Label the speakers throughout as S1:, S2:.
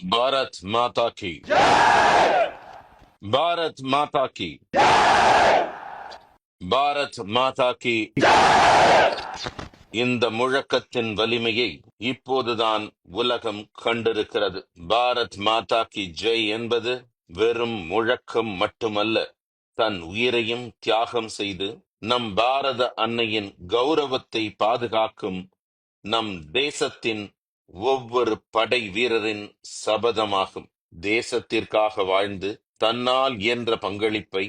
S1: பாரத் மாதா கி பாரத் மாதா கி பாரத் மாதா கி. இந்த முழக்கத்தின் வலிமையை இப்போதுதான் உலகம் கண்டிருக்கிறது. பாரத் மாதா கி ஜெய் என்பது வெறும் முழக்கம் மட்டுமல்ல, தன் உயிரையும் தியாகம் செய்து நம் பாரத அன்னையின் கௌரவத்தை பாதுகாக்கும் நம் தேசத்தின் ஒவ்வொரு படை வீரரின் சபதமாகும். தேசத்திற்காக வாழ்ந்து தன்னால் இயன்ற பங்களிப்பை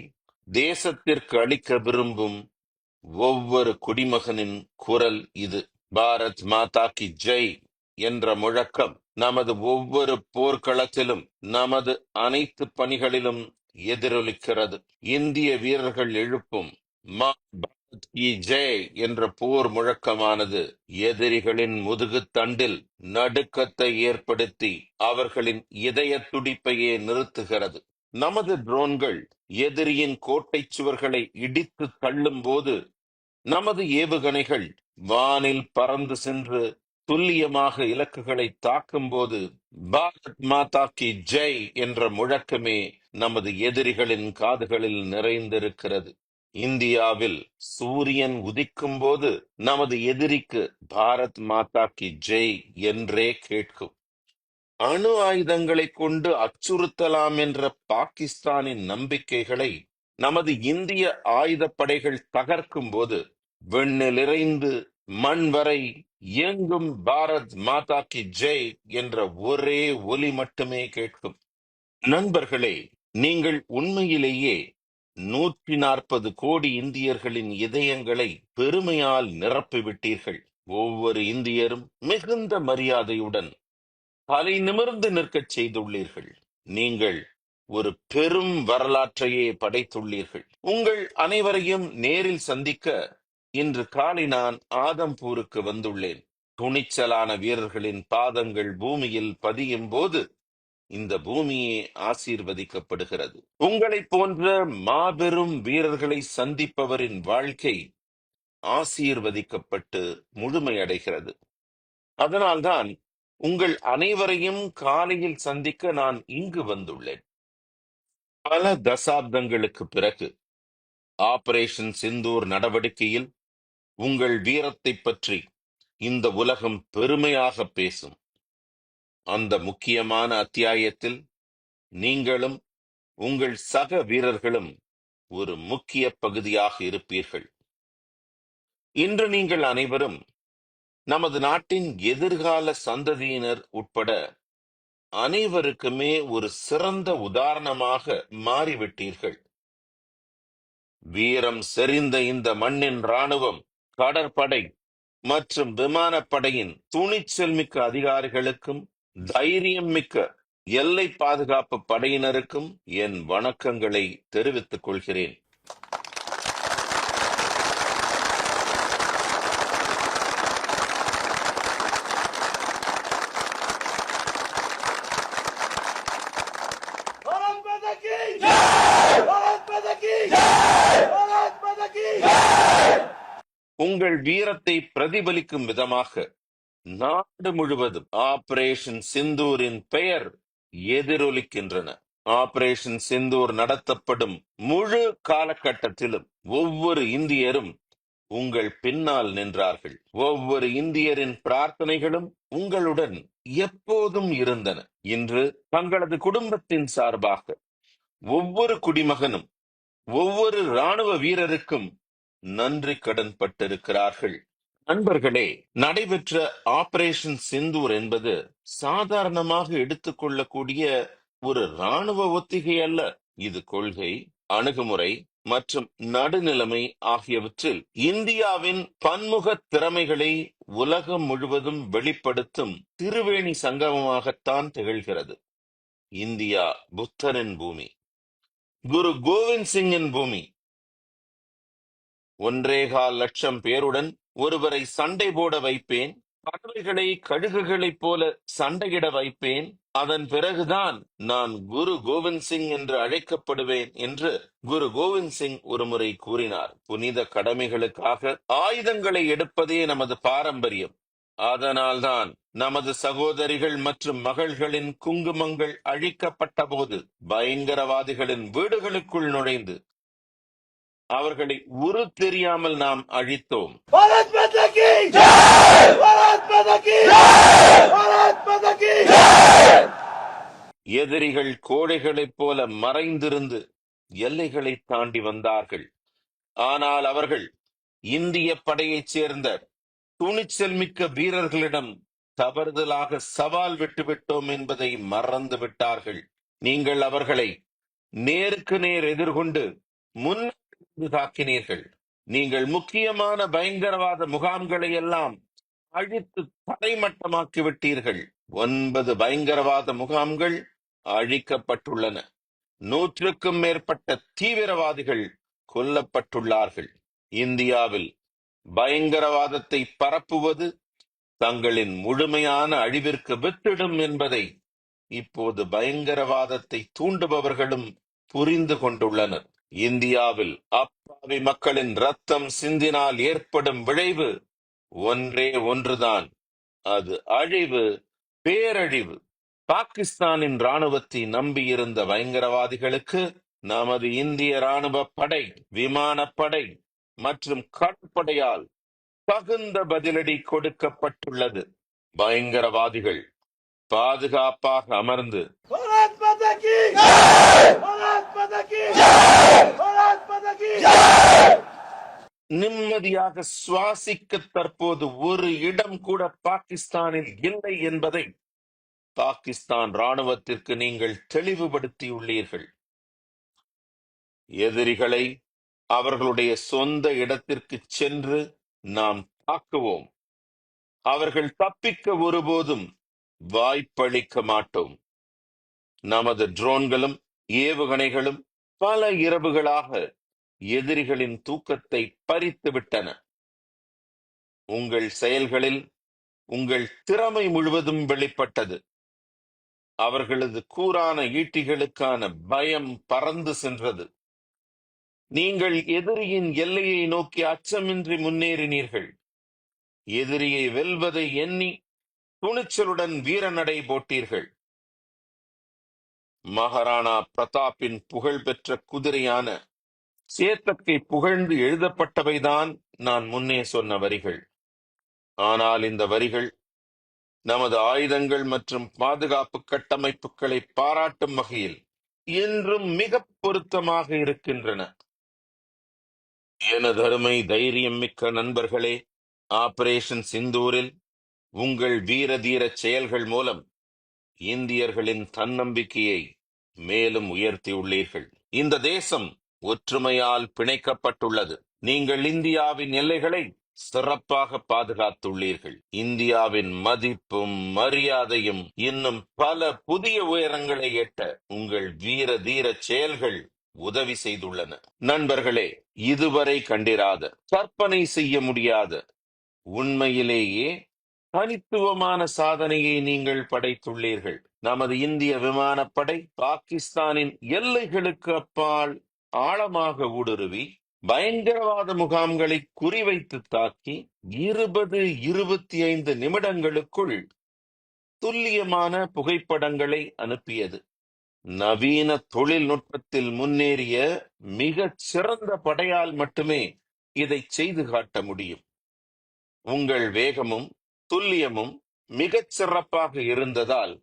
S1: தேசத்திற்கு அளிக்க விரும்பும் ஒவ்வொரு குடிமகனின் குரல் இது. பாரத் மாதா கி ஜெய் என்ற முழக்கம் நமது ஒவ்வொரு போர்க்களத்திலும், நமது அனைத்து பணிகளிலும் எதிரொலிக்கிறது. இந்திய வீரர்கள் எழுப்பும் மா பாரத் கி ஜெய் என்ற போர் முழக்கமானது எதிரிகளின் முதுகு தண்டில் நடுக்கத்தை ஏற்படுத்தி அவர்களின் இதய துடிப்பையே நிறுத்துகிறது. நமது ட்ரோன்கள் எதிரியின் கோட்டை சுவர்களை இடித்து தள்ளும் போது, நமது ஏவுகணைகள் வானில் பறந்து சென்று துல்லியமாக இலக்குகளை தாக்கும் போது, பாரத் மாதா கி ஜெய் என்ற முழக்கமே நமது எதிரிகளின் காதுகளில் நிறைந்திருக்கிறது. இந்தியாவில் சூரியன் உதிக்கும் போது நமது எதிரிக்கு பாரத் மாதா கி ஜெய் என்றே கேட்கும். அணு ஆயுதங்களை கொண்டு அச்சுறுத்தலாம் என்ற பாகிஸ்தானின் நம்பிக்கைகளை நமது இந்திய ஆயுதப்படைகள் தகர்க்கும் போது, விண்ணிலிருந்து மண் வரை எங்கும் பாரத் மாதா கி ஜெய் என்ற ஒரே ஒலி மட்டுமே கேட்கும். நண்பர்களே, நீங்கள் உண்மையிலேயே 140 கோடி இந்தியர்களின் இதயங்களை பெருமையால் நிரப்பிவிட்டீர்கள். ஒவ்வொரு இந்தியரும் மிகுந்த மரியாதையுடன் தலை நிமிர்ந்து நிற்கச் செய்துள்ளீர்கள். நீங்கள் ஒரு பெரும் வரலாற்றையே படைத்துள்ளீர்கள். உங்கள் அனைவரையும் நேரில் சந்திக்க இன்று காலை நான் ஆதம்பூருக்கு வந்துள்ளேன். துணிச்சலான வீரர்களின் பாதங்கள் பூமியில் பதியும் போது இந்த பூமியே ஆசீர்வதிக்கப்படுகிறது. உங்களை போன்ற மாபெரும் வீரர்களை சந்திப்பவரின் வாழ்க்கை ஆசீர்வதிக்கப்பட்டு முழுமையடைகிறது. அதனால்தான் உங்கள் அனைவரையும் காலையில் சந்திக்க நான் இங்கு வந்துள்ளேன். பல தசாப்தங்களுக்கு பிறகு ஆபரேஷன் சிந்தூர் நடவடிக்கையில் உங்கள் வீரத்தை பற்றி இந்த உலகம் பெருமையாக பேசும். அந்த முக்கியமான அத்தியாயத்தில் நீங்களும் உங்கள் சக வீரர்களும் ஒரு முக்கிய பகுதியாக இருப்பீர்கள். இன்று நீங்கள் அனைவரும் நமது நாட்டின் எதிர்கால சந்ததியினர் உட்பட அனைவருக்குமே ஒரு சிறந்த உதாரணமாக மாறிவிட்டீர்கள். வீரம் செறிந்த இந்த மண்ணின் ராணுவம், கடற்படை மற்றும் விமானப்படையின் துணிச்சல் மிக்க அதிகாரிகளுக்கும் தைரியம் மிக்க எல்லை பாதுகாப்பு படையினருக்கும் என் வணக்கங்களை தெரிவித்துக் கொள்கிறேன். உங்கள் வீரத்தை பிரதிபலிக்கும் விதமாக நாடு முழுவதும் ஆபரேஷன் சிந்தூரின் பெயர் எதிரொலிக்கின்றன. ஆபரேஷன் சிந்தூர் நடத்தப்படும் முழு காலகட்டத்திலும் ஒவ்வொரு இந்தியரும் உங்கள் பின்னால் நின்றார்கள். ஒவ்வொரு இந்தியரின் பிரார்த்தனைகளும் உங்களுடன் எப்போதும் இருந்தன. இன்று தங்களது குடும்பத்தின் சார்பாக ஒவ்வொரு குடிமகனும் ஒவ்வொரு ராணுவ வீரருக்கும் நன்றி கடன் பட்டிருக்கிறார்கள். நண்பர்களே, நடைபெற்ற ஆபரேஷன் சிந்தூர் என்பது சாதாரணமாக எடுத்துக்கொள்ளக்கூடிய ஒரு ராணுவ ஒத்திகை அல்ல. இது கொள்கை, அணுகுமுறை மற்றும் நடுநிலைமை ஆகியவற்றில் இந்தியாவின் பன்முக திறமைகளை உலகம் முழுவதும் வெளிப்படுத்தும் திருவேணி சங்கமமாகத்தான் திகழ்கிறது. இந்தியா புத்தரின் பூமி, குரு கோவிந்த் சிங்கின் பூமி. 1.25 லட்சம் பேருடன் ஒருவரை சண்டை போட வைப்பேன், பறவைகளை கழுகுகளைப் போல சண்டையிட வைப்பேன், அதன் பிறகுதான் நான் குரு கோவிந்த் சிங் என்று அழைக்கப்படுவேன் என்று குரு கோவிந்த் சிங் ஒருமுறை கூறினார். புனித கடமைகளுக்காக ஆயுதங்களை எடுப்பதே நமது பாரம்பரியம். அதனால்தான் நமது சகோதரிகள் மற்றும் மகள்களின் குங்குமங்கள் அழிக்கப்பட்ட போது பயங்கரவாதிகளின் வீடுகளுக்குள் நுழைந்து அவர்களை உரு தெரியாமல் நாம் அழித்தோம்.
S2: பாரத் மாதா கி ஜெய்! பாரத் மாதா கி ஜெய்! பாரத் மாதா கி ஜெய்!
S1: எதிரிகள் கோழைகளைப் போல மறைந்திருந்து எல்லைகளை தாண்டி வந்தார்கள். ஆனால் அவர்கள் இந்திய படையைச் சேர்ந்த துணிச்சல் மிக்க வீரர்களிடம் தவறுதலாக சவால் விட்டுவிட்டோம் என்பதை மறந்து விட்டார்கள். நீங்கள் அவர்களை நேருக்கு நேர் எதிர்கொண்டு முன்னெடுத்து தாக்கினீர்கள். நீங்கள் முக்கியமான பயங்கரவாத முகாம்களை எல்லாம் அழித்து தரைமட்டமாக்கி விட்டீர்கள். 9 பயங்கரவாத முகாம்கள் அழிக்கப்பட்டுள்ளன. 100க்கும் மேற்பட்ட தீவிரவாதிகள் கொல்லப்பட்டுள்ளார்கள். இந்தியாவில் பயங்கரவாதத்தை பரப்புவது தங்களின் முழுமையான அழிவிற்கு வித்திடும் என்பதை இப்போது பயங்கரவாதத்தை தூண்டுபவர்களும் புரிந்து கொண்டுள்ளனர். இந்தியாவில் அப்பாவி மக்களின் ரத்தம் சிந்தினால் ஏற்படும் விளைவு ஒன்றே ஒன்றுதான், அது அழிவு, பேரழிவு. பாகிஸ்தானின் ராணுவத்தை நம்பியிருந்த பயங்கரவாதிகளுக்கு நமது இந்திய ராணுவ படை, விமானப்படை மற்றும் கடற்படையால் தகுந்த பதிலடி கொடுக்கப்பட்டுள்ளது. பயங்கரவாதிகள் பாதுகாப்பாக அமர்ந்து
S2: பாரத் மாதா கி ஜெய்! பாரத் மாதா கி ஜெய்! பாரத் மாதா கி ஜெய்!
S1: நிம்மதியாக சுவாசிக்க தற்போது ஒரு இடம் கூட பாகிஸ்தானில் இல்லை என்பதை பாகிஸ்தான் ராணுவத்திற்கு நீங்கள் தெளிவுபடுத்தியுள்ளீர்கள். எதிரிகளை அவர்களுடைய சொந்த இடத்திற்கு சென்று நாம் தாக்குவோம். அவர்கள் தப்பிக்க ஒருபோதும் வாய்ப்பளிக்க மாட்டோம். நமது ட்ரோன்களும் ஏவுகணைகளும் பல இரவுகளாக எதிரிகளின் தூக்கத்தை பறித்து விட்டன. உங்கள் செயல்களில் உங்கள் திறமை முழுவதும் வெளிப்பட்டது. அவர்களது கூரான ஈட்டிகளுக்கான பயம் பறந்து சென்றது. நீங்கள் எதிரியின் எல்லையை நோக்கி அச்சமின்றி முன்னேறினீர்கள். எதிரியை வெல்வதை எண்ணி துணிச்சலுடன் வீரநடை போட்டீர்கள். மகாராணா பிரதாப்பின் புகழ்பெற்ற குதிரையான சேத்தக்கை புகழ்ந்து எழுதப்பட்டவைதான் நான் முன்னே சொன்ன வரிகள். ஆனால் இந்த வரிகள் நமது ஆயுதங்கள் மற்றும் பாதுகாப்பு கட்டமைப்புகளை பாராட்டும் வகையில் இன்றும் மிக பொருத்தமாக இருக்கின்றன. எனது அருமை தைரியம் மிக்க நண்பர்களே, ஆபரேஷன் சிந்தூரில் உங்கள் வீர தீர செயல்கள் மூலம் இந்தியர்களின் தன்னம்பிக்கையை மேலும் உயர்த்தியுள்ளீர்கள். இந்த தேசம் ஒற்றுமையால் பிணைக்கப்பட்டுள்ளது. நீங்கள் இந்தியாவின் எல்லைகளை சிறப்பாக பாதுகாத்துள்ளீர்கள். இந்தியாவின் மதிப்பும் மரியாதையும் இன்னும் பல புதிய உயரங்களை எட்ட உங்கள் வீர தீர செயல்கள் உதவி செய்துள்ளன. நண்பர்களே, இதுவரை கண்டிராத, கற்பனை செய்ய முடியாத, உண்மையிலேயே தனித்துவமான சாதனையை நீங்கள் படைத்துள்ளீர்கள். நமது இந்திய விமானப்படை பாகிஸ்தானின் எல்லைகளுக்கு அப்பால் ஆழமாக ஊடுருவி பயங்கரவாத முகாம்களை குறிவைத்து தாக்கி 20-25 நிமிடங்களுக்குள் துல்லியமான புகைப்படங்களை அனுப்பியது. நவீன தொழில்நுட்பத்தில் முன்னேறிய மிகச் சிறந்த படையால் மட்டுமே இதை செய்து காட்ட முடியும். உங்கள் வேகமும் துல்லியமும் மிகச் சிறப்பாக இருந்ததால்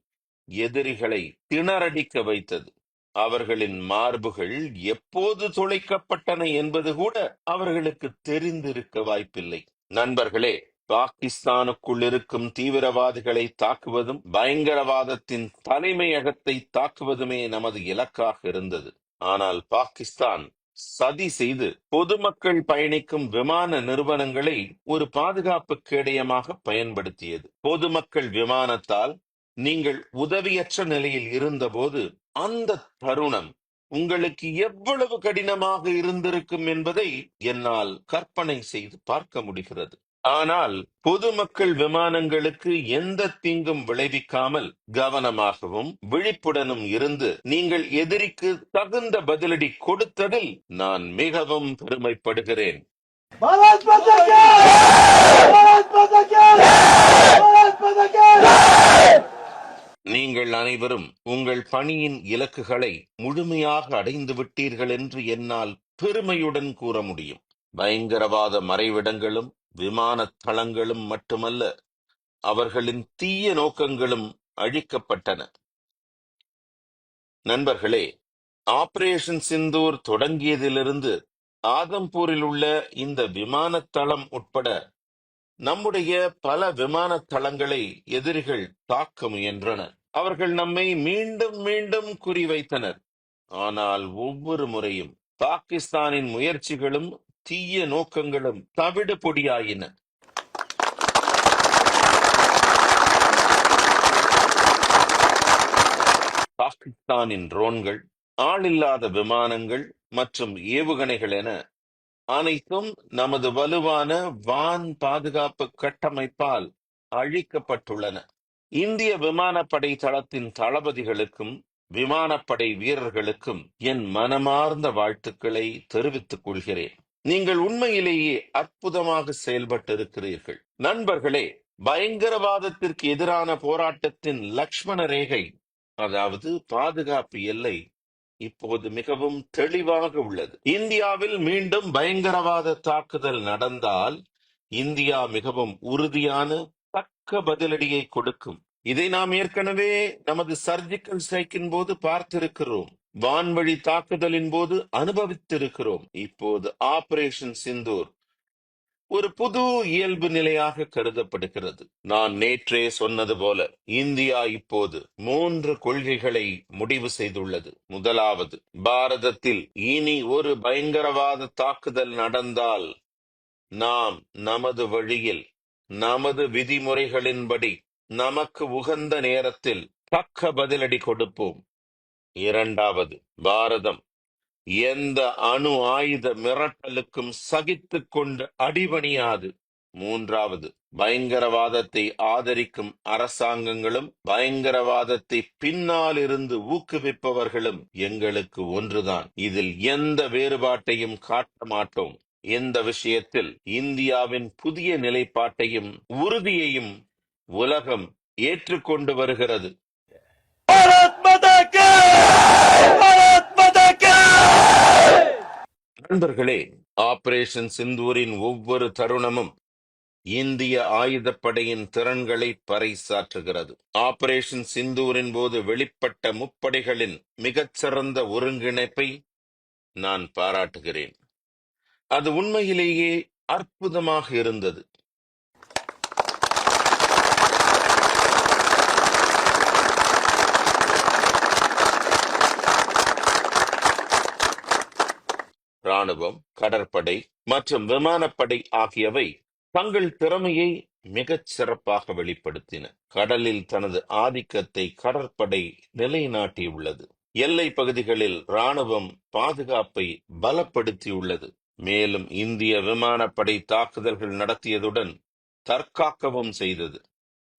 S1: எதிரிகளை திணறடிக்க வைத்தது. அவர்களின் மார்புகள் எப்போது துளைக்கப்பட்டன என்பது கூட அவர்களுக்கு தெரிந்திருக்க வாய்ப்பில்லை. நண்பர்களே, பாகிஸ்தானுக்குள் இருக்கும் தீவிரவாதிகளை தாக்குவதும் பயங்கரவாதத்தின் தலைமையகத்தை தாக்குவதுமே நமது இலக்காக இருந்தது. ஆனால் பாகிஸ்தான் சதி செய்து பொதுமக்கள் பயணிக்கும் விமான நிறுவனங்களை ஒரு பாதுகாப்பு கேடயமாக பயன்படுத்தியது. பொதுமக்கள் விமானத்தால் நீங்கள் உதவியற்ற நிலையில் இருந்தபோது அந்த தருணம் உங்களுக்கு எவ்வளவு கடினமாக இருந்திருக்கும் என்பதை என்னால் கற்பனை செய்து பார்க்க முடிகிறது. ஆனால் பொதுமக்கள் விமானங்களுக்கு எந்த தீங்கும் விளைவிக்காமல் கவனமாகவும் விழிப்புடனும் இருந்து நீங்கள் எதிரிக்கு தகுந்த பதிலடி கொடுத்ததில் நான் மிகவும் பெருமைப்படுகிறேன்.
S2: भारत माता की भारत माता की भारत माता की
S1: நீங்கள் அனைவரும் உங்கள் பணியின் இலக்குகளை முழுமையாக அடைந்து விட்டீர்கள் என்று என்னால் பெருமையுடன் கூற முடியும். பயங்கரவாத மறைவிடங்களும் விமான தளங்களும் மட்டுமல்ல, அவர்களின் தீய நோக்கங்களும் அழிக்கப்பட்டன. நண்பர்களே, ஆபரேஷன் சிந்தூர் தொடங்கியதிலிருந்து ஆதம்பூரில் உள்ள இந்த விமான தளம் உட்பட நம்முடைய பல விமான தளங்களை எதிரிகள் தாக்க முயன்றனர். அவர்கள் நம்மை மீண்டும் மீண்டும் குறிவைத்தனர். ஆனால் ஒவ்வொரு முறையும் பாகிஸ்தானின் முயற்சிகளும் தீய நோக்கங்களும் தவிடு பொடியாயின. பாகிஸ்தானின் ட்ரோன்கள், ஆளில்லாத விமானங்கள் மற்றும் ஏவுகணைகள் என அனைத்தும் நமது வலுவான வான் பாதுகாப்பு கட்டமைப்பால் அழிக்கப்பட்டுள்ளன. இந்திய விமானப்படை தளத்தின் தளபதிகளுக்கும் விமானப்படை வீரர்களுக்கும் என் மனமார்ந்த வாழ்த்துக்களை தெரிவித்துக் கொள்கிறேன். நீங்கள் உண்மையிலேயே அற்புதமாக செயல்பட்டிருக்கிறீர்கள். நண்பர்களே, பயங்கரவாதத்திற்கு எதிரான போராட்டத்தின் லக்ஷ்மண ரேகை, அதாவது பாதுகாப்பு எல்லை, இப்போது மிகவும் தெளிவாக உள்ளது. இந்தியாவில் மீண்டும் பயங்கரவாத தாக்குதல் நடந்தால் இந்தியா மிகவும் உறுதியான தக்க பதிலடியை கொடுக்கும். இதை நாம் ஏற்கனவே நமது சர்ஜிக்கல் ஸ்ட்ரைக்கின் போது பார்த்திருக்கிறோம். வான்வழி தாக்குதலின் போது அனுபவித்திருக்கிறோம். இப்போது ஆபரேஷன் சிந்தூர் ஒரு புது இயல்பு நிலையாக கருதப்படுகிறது. நான் நேற்றே சொன்னது போல இந்தியா இப்போது 3 கொள்கைகளை முடிவு செய்துள்ளது. முதலாவது, பாரதத்தில் இனி ஒரு பயங்கரவாத தாக்குதல் நடந்தால் நாம் நமது வழியில், நமது விதிமுறைகளின்படி, நமக்கு உகந்த நேரத்தில் தக்க பதிலடி கொடுப்போம். இரண்டாவது, பாரதம் எந்த அணு ஆயுத மிரட்டலுக்கும் சகித்துக் கொண்டு அடிபணியாது. மூன்றாவது, பயங்கரவாதத்தை ஆதரிக்கும் அரசாங்கங்களும் பயங்கரவாதத்தை பின்னால் இருந்து ஊக்குவிப்பவர்களும் எங்களுக்கு ஒன்றுதான். இதில் எந்த வேறுபாட்டையும் காட்ட மாட்டோம். இந்த விஷயத்தில் இந்தியாவின் புதிய நிலைப்பாட்டையும் உறுதியையும் உலகம் ஏற்றுக்கொண்டு வருகிறது.
S2: भारत माता की भारत माता की
S1: நண்பர்களே, ஆபரேஷன் சிந்தூரின் ஒவ்வொரு தருணமும் இந்திய ஆயுதப்படையின் திறன்களை பறைசாற்றுகிறது. ஆபரேஷன் சிந்தூரின் போது வெளிப்பட்ட முப்படைகளின் மிகச்சிறந்த ஒருங்கிணைப்பை நான் பாராட்டுகிறேன். அது உண்மையிலேயே அற்புதமாக இருந்தது. ராணுவம், கடற்படை மற்றும் விமானப்படை ஆகியவை தங்கள் திறமையை மிகச் சிறப்பாக வெளிப்படுத்தின. கடலில் தனது ஆதிக்கத்தை கடற்படை நிலைநாட்டியுள்ளது. எல்லை பகுதிகளில் ராணுவம் பாதுகாப்பை பலப்படுத்தியுள்ளது. மேலும் இந்திய விமானப்படை தாக்குதல்கள் நடத்தியதுடன் தற்காக்கவும் செய்தது.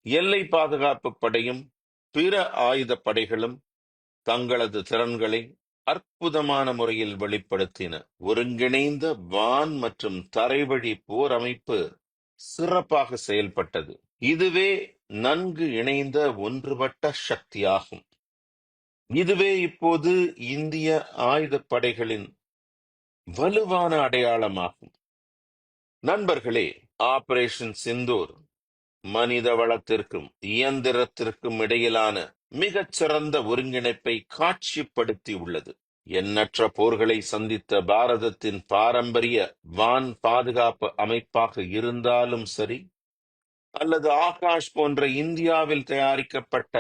S1: எல்லை பாதுகாப்பு படையும் பிற ஆயுத படைகளும் தங்களது திறன்களை அற்புதமான முறையில் வெளிப்படுத்தின. ஒருங்கிணைந்த வான் மற்றும் தரைவழி போர் அமைப்பு சிறப்பாக செயல்பட்டது. இதுவே நன்கு இணைந்த ஒன்றுபட்ட சக்தியாகும். இதுவே இப்போது இந்திய ஆயுதப்படைகளின் வலுவான அடையாளமாகும். நண்பர்களே, ஆபரேஷன் சிந்தூர் மனித வளத்திற்கும் இயந்திரத்திற்கும் இடையிலான மிகச்சிறந்த ஒருங்கிணைப்பை காட்சிப்படுத்தி உள்ளது. எண்ணற்ற போர்களை சந்தித்த பாரதத்தின் பாரம்பரிய வான் பாதுகாப்பு அமைப்பாக இருந்தாலும் சரி, அல்லது ஆகாஷ் போன்ற இந்தியாவில் தயாரிக்கப்பட்ட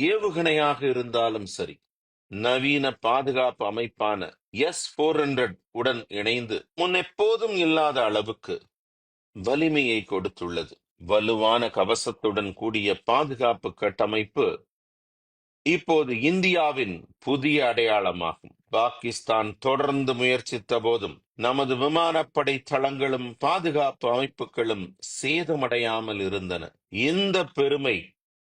S1: ஏவுகணையாக இருந்தாலும் சரி, நவீன பாதுகாப்பு அமைப்பான S-400 உடன் இணைந்து முன்னெப்போதும் இல்லாத அளவுக்கு வலிமையை கொடுத்துள்ளது. வலுவான கவசத்துடன் கூடிய பாதுகாப்பு கட்டமைப்பு இப்போது இந்தியாவின் புதிய அடையாளமாகும். பாகிஸ்தான் தொடர்ந்து முயற்சித்த போதும் நமது விமானப்படை தளங்களும் பாதுகாப்பு அமைப்புகளும் சேதமடையாமல் இருந்தன. இந்த பெருமை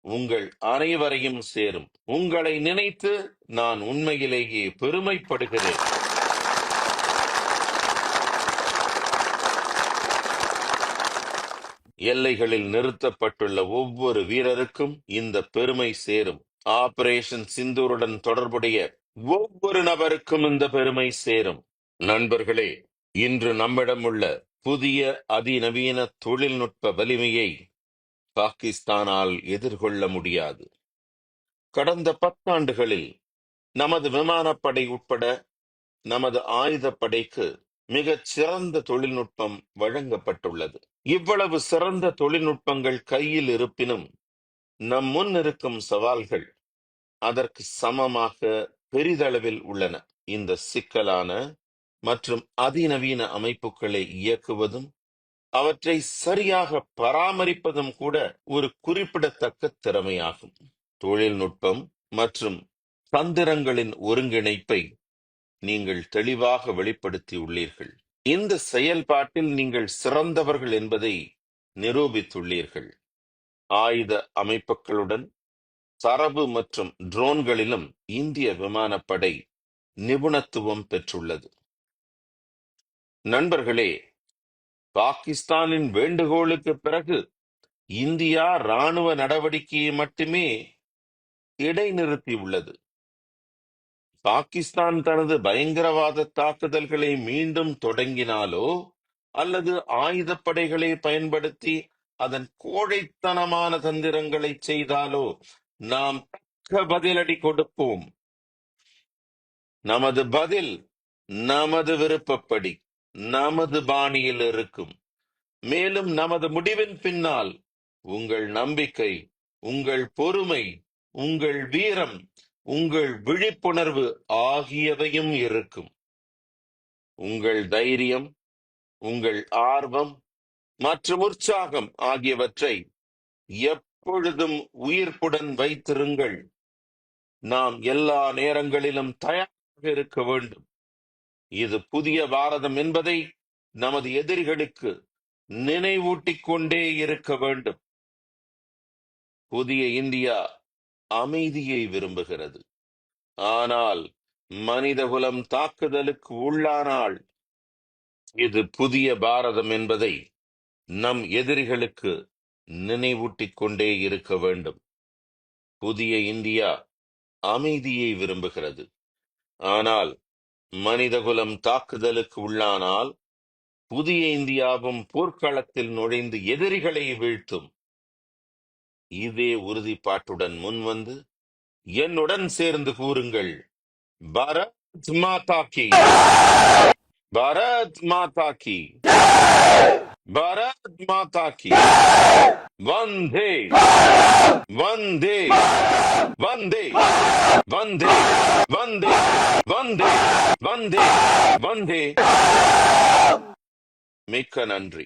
S1: உங்கள் அனைவரையும் சேரும். உங்களை நினைத்து நான் உண்மையிலேயே பெருமைப்படுகிறேன். எல்லைகளில் நிறுத்தப்பட்டுள்ள ஒவ்வொரு வீரருக்கும் இந்த பெருமை சேரும். ஆபரேஷன் சிந்தூருடன் தொடர்புடைய ஒவ்வொரு நபருக்கும் இந்த பெருமை சேரும். நண்பர்களே, இன்று நம்மிடம் உள்ள புதிய அதிநவீன தொழில்நுட்ப வலிமையை பாகிஸ்தானால் எதிர்கொள்ள முடியாது. கடந்த 10 ஆண்டுகளில் நமது விமானப்படை உட்பட நமது ஆயுதப்படைக்கு மிகச் சிறந்த தொழில்நுட்பம் வழங்கப்பட்டுள்ளது. இவ்வளவு சிறந்த தொழில்நுட்பங்கள் கையில் இருப்பினும் நம் முன் இருக்கும் சவால்கள் அதற்கு சமமாக பெரிதளவில் உள்ளன. இந்த சிக்கலான மற்றும் அதிநவீன அமைப்புகளை இயக்குவதும் அவற்றை சரியாக பராமரிப்பதும் கூட ஒரு குறிப்பிடத்தக்க திறமையாகும். தொழில்நுட்பம் மற்றும் தந்திரங்களின் ஒருங்கிணைப்பை நீங்கள் தெளிவாக வெளிப்படுத்தியுள்ளீர்கள். இந்த செயல்பாட்டில் நீங்கள் சிறந்தவர்கள் என்பதை நிரூபித்துள்ளீர்கள். ஆயுத அமைப்புகளுடன் தரவு மற்றும் ட்ரோன்களிலும் இந்திய விமானப்படை நிபுணத்துவம் பெற்றுள்ளது. நண்பர்களே, பாகிஸ்தானின் வேண்டுகோளுக்கு பிறகு இந்தியா ராணுவ நடவடிக்கையை மட்டுமே இடைநிறுத்தியுள்ளது. பாகிஸ்தான் தனது பயங்கரவாத தாக்குதல்களை மீண்டும் தொடங்கினாலோ அல்லது ஆயுதப்படைகளை பயன்படுத்தி அதன் கோழைத்தனமான தந்திரங்களை செய்தாலோ நாம் தக்க பதிலடி கொடுப்போம். நமது பதில் நமது விருப்பப்படி, நமது பாணியில் இருக்கும். மேலும் நமது முடிவின் பின்னால் உங்கள் நம்பிக்கை, உங்கள் பொறுமை, உங்கள் வீரம், உங்கள் விழிப்புணர்வு ஆகியவையும் இருக்கும். உங்கள் தைரியம், உங்கள் ஆர்வம் மற்றும் உற்சாகம் ஆகியவற்றை எப்பொழுதும் உயிர்ப்புடன் வைத்திருங்கள். நாம் எல்லா நேரங்களிலும் தயாராக இருக்க வேண்டும். இது புதிய பாரதம் என்பதை நமது எதிரிகளுக்கு நினைவூட்டிக் கொண்டே இருக்க வேண்டும். புதிய இந்தியா அமைதியை விரும்புகிறது. ஆனால் மனிதகுலம் தாக்குதலுக்கு உள்ளானால் இது புதிய பாரதம் என்பதை நம் எதிரிகளுக்கு நினைவூட்டிக் கொண்டே இருக்க வேண்டும். புதிய இந்தியா அமைதியை விரும்புகிறது. ஆனால் மனிதகுலம் தாக்குதலுக்கு உள்ளானால் புதிய இந்தியாவும் போர்க்களத்தில் நுழைந்து எதிரிகளை வீழ்த்தும். இதே உறுதிப்பாட்டுடன் முன்வந்து என்னுடன் சேர்ந்து கூறுங்கள், பாரத் மாதா கி, பாரத் மாதா கி, பாரத் மாதா கி. வந்தே வந்தே வந்தே வந்தே வந்தே வந்தே வந்தே வந்தே. மிக்க நன்றி.